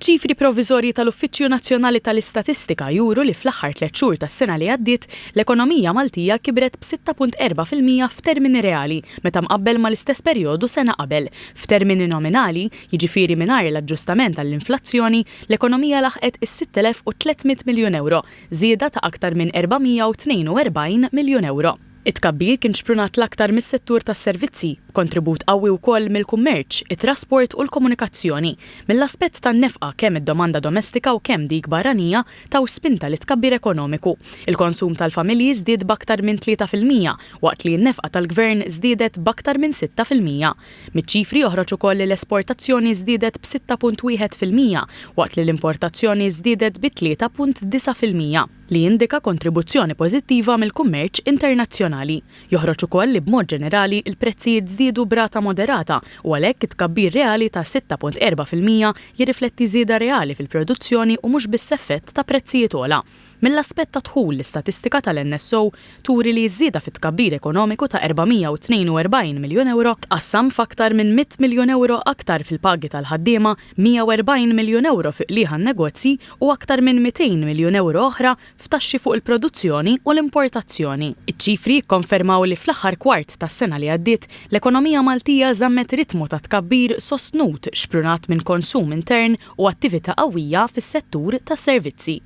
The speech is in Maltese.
Iċ-ċifri provviżorji tal-Uffiċċju Nazzjonali tal-Istatistika juru li fl-aħħar 3 xhur tas-sena li għaddiet l-ekonomija Maltija kibret b'6.4% f'termini reali meta mqabbel mal-istess perjodu sena qabel. F'termini nominali, jiġifieri mingħajr l-aġġustament għall-inflazzjoni, l-ekonomija laħqet is-6,300 miljun euro, żieda ta' aktar minn 442 miljun euro. It-tkabbir kien xprunat l-aktar mis-settur tas-servizzi, kontribut qawwi wkoll mill-kummerċ, it-trasport u l-komunikazzjoni. Mill-aspett tan-nefqa kemm id-domanda domestika u kemm dik barranija taw spinta li tkabbir ekonomiku. Il-konsum tal-familji żdied b'aktar minn 3%, waqt li n-nefqa tal-gvern żdiedet b'aktar minn 6%. Miċ-ċifri joħroġ ukoll li l-esportazzjoni żdiedet b'6.1%, waqt li l-importazzjoni żdiedet b'3.9%, li jindika kontribuzzjoni pożittiva mill-kummerċ internazzjonali. Joħroġ ukoll li b'mod ġenerali il-prezzijiet żdiedu b'rata moderata u għalhekk it-tkabbir reali ta' 6.4% jirrifletti żieda reali fil-produzzjoni u mhux biss effett ta' prezzijiet ogħla. Mill-aspett ta' dħul l-istatistika tal-NSO turi li żieda fit-tkabbir ekonomiku ta' 442 miljun euro tqassam f'aktar minn 100 miljun euro aktar fil-pagi tal-ħaddiema, 140 miljun euro fi qlieħ negozji u aktar minn 200 miljun euro oħra f'taxxi fuq il-produzzjoni u l-importazzjoni. Iċ-ċifri jikkonfermaw li fl-aħħar kwart tas-sena li għaddiet l-ekonomija Maltija żammet ritmu ta' tkabbir sostnut xprunat minn konsum intern u attività qawwija fis-settur tas-servizzi.